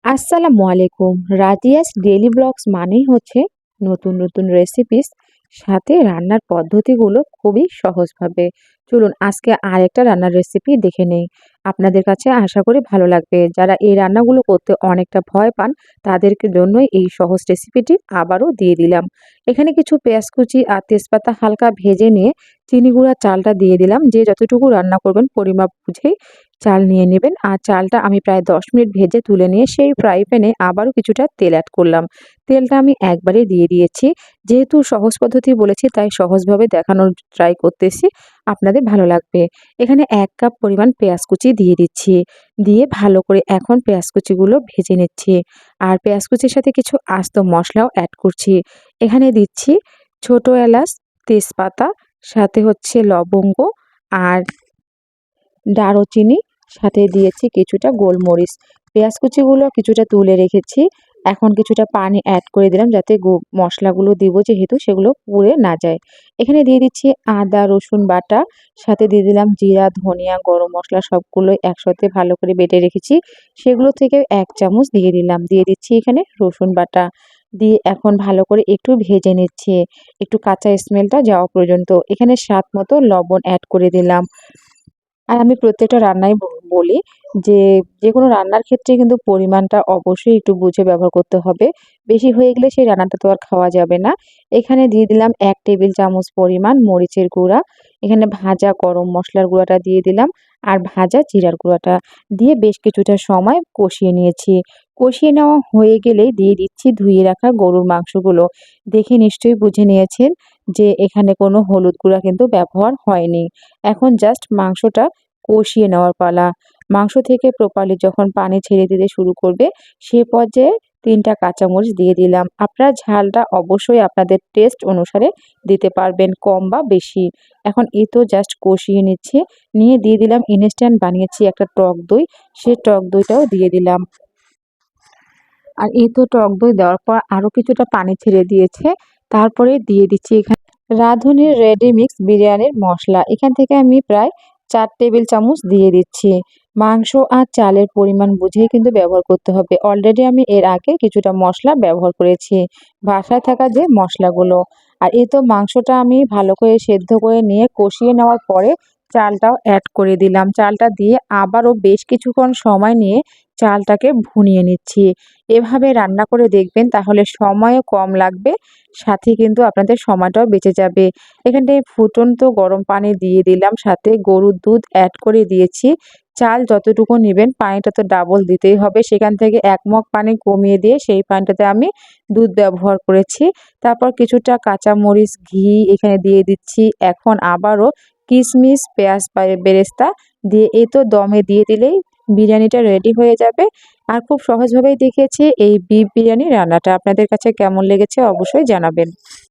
আসসালামু আলাইকুম। রাদিয়াস daily blogs মানেই হচ্ছে নতুন নতুন রেসিপিস সাথে রান্নার পদ্ধতিগুলো খুবই সহজভাবে। চলুন আজকে আরেকটা রান্নার রেসিপি দেখে নেই। আপনাদের কাছে আশা করি ভালো লাগবে। যারা এই রান্নাগুলো করতে অনেকটা ভয় পান তাদেরকে জন্যই এই সহজ রেসিপিটি আবারও দিয়ে দিলাম। এখানে কিছু পেঁয়াজ কুচি আর তেজপাতা হালকা ভেজে নিয়ে চিনি গুঁড়া চালটা দিয়ে দিলাম। যে যতটুকু রান্না করবেন পরিমাপ বুঝেই চাল নিয়ে নেবেন। আর চালটা আমি প্রায় ১০ মিনিট ভেজে তুলে নিয়ে সেই ফ্রাই প্যানে আবারও কিছুটা তেল অ্যাড করলাম। তেলটা আমি একবারে দিয়ে দিয়েছি। যেহেতু সহজ পদ্ধতি বলেছি তাই সহজভাবে দেখানোর ট্রাই করতেছি। আপনাদের ভালো লাগবে। এখানে ১ কাপ পরিমাণ পেঁয়াজ কুচি দিয়ে দিচ্ছি। দিয়ে ভালো করে এখন পেঁয়াজ কুচিগুলো ভেজে নিচ্ছি। আর পেঁয়াজ কুচির সাথে কিছু আস্ত মসলাও অ্যাড করছি। এখানে দিচ্ছি ছোট এলাচ, তেজপাতা, সাথে হচ্ছে লবঙ্গ আর দারুচিনি, সাথে দিয়েছি কিছুটা গোলমরিচ। পেঁয়াজ কুচিগুলো কিছুটা তুলে রেখেছি। এখন কিছুটা পানি অ্যাড করে দিলাম যাতে মসলাগুলো দিব যেহেতু সেগুলো পুড়ে না যায়। এখানে দিয়ে দিচ্ছি আদা রসুন বাটা, সাথে দিয়ে দিলাম জিরা, ধনিয়া, গরম মসলা সবগুলোই একসাথে ভালো করে বেটে রেখেছি। সেগুলো থেকে ১ চামচ দিয়ে দিলাম। দিয়ে দিচ্ছি এখানে রসুন বাটা। দিয়ে এখন ভালো করে একটু ভেজে নিচ্ছি। একটু কাঁচা স্মেলটা যাওয়া পর্যন্ত। এখানে স্বাদ মতো লবণ অ্যাড করে দিলাম। আর আমি প্রত্যেকটা রান্নায় বলি যে, যেকোনো রান্নার ক্ষেত্রে কিন্তু পরিমাণটা অবশ্যই একটু বুঝে ব্যবহার করতে হবে। বেশি হয়ে গেলে সেই রান্নাটা তো আর খাওয়া যাবে না। এখানে দিয়ে দিলাম ১ টেবিল চামচ পরিমাণ মরিচের গুঁড়া। এখানে ভাজা গরম মসলার গুঁড়াটা দিয়ে দিলাম। আর ভাজা জিরার গুঁড়াটা দিয়ে বেশ কিছুটা সময় কষিয়ে নিয়েছি। কষিয়ে নেওয়া হয়ে গেলেই দিয়ে দিচ্ছি ধুয়ে রাখা গরুর মাংসগুলো। দেখে নিশ্চয়ই বুঝে নিয়েছেন যে এখানে কোনো হলুদ গুঁড়া কিন্তু ব্যবহার হয়নি। এখন জাস্ট মাংসটা কষিয়ে নেওয়ার পালা। মাংস থেকে প্রপারলি যখন পানি ছেড়ে দিতে শুরু করবে, সে পর্যায়ে ৩ টা কাঁচামরিচ দিয়ে দিলাম। আপনারা ঝালটা অবশ্যই আপনাদের টেস্ট অনুসারে দিতে পারবেন, কম বা বেশি। এখন এই তো জাস্ট কষিয়ে নিচ্ছি। নিয়ে দিয়ে দিলাম ইনস্ট্যান্ট বানিয়েছি একটা টক দই, সে টক দইটাও দিয়ে দিলাম। আর এই তো টক দই দেওয়ার পর আরও কিছুটা পানি ছেড়ে দিয়েছে। তারপরে দিয়ে দিচ্ছি এখানে রাঁধুনির রেডি মিক্স বিরিয়ানির মসলা। এখান থেকে আমি প্রায় ৪ টেবিল চামচ দিয়ে দিচ্ছি। মাংস আর চালের পরিমাণ বুঝেই কিন্তু ব্যবহার করতে হবে। অলরেডি আমি এর আগে কিছুটা মশলা ব্যবহার করেছি। বাসায় থাকা যে মশলাগুলো। আর এই তো মাংসটা আমি ভালো করে সেদ্ধ করে নিয়ে কষিয়ে নেওয়ার পরে চালটাও অ্যাড করে দিলাম। চালটা দিয়ে আবারও বেশ কিছুক্ষণ সময় নিয়ে চালটাকে ভুনিয়ে নিচ্ছি। এভাবে রান্না করে দেখবেন তাহলে সময়ও কম লাগবে, সাথে কিন্তু আপনাদের সময়টাও বেঁচে যাবে। এখানটায় ফুটন্ত গরম পানি দিয়ে দিলাম, সাথে গরুর দুধ অ্যাড করে দিয়েছি। চাল যতটুকু নিবেন পানিটা তো ডাবল দিতেই হবে। সেখান থেকে ১ মগ পানি কমিয়ে দিয়ে সেই পানিটাতে আমি দুধ ব্যবহার করেছি। তারপর কিছুটা কাঁচামরিচ, ঘি এখানে দিয়ে দিচ্ছি। এখন আবারও কিশমিশ, পেঁয়াজ বেরেস্তা দিয়ে এই তো দমে দিয়ে দিলেই বিরিয়ানিটা রেডি হয়ে যাবে। আর খুব সহজভাবেই দেখিয়েছি এই বিফ বিরিয়ানি রান্নাটা। আপনাদের কাছে কেমন লেগেছে অবশ্যই জানাবেন।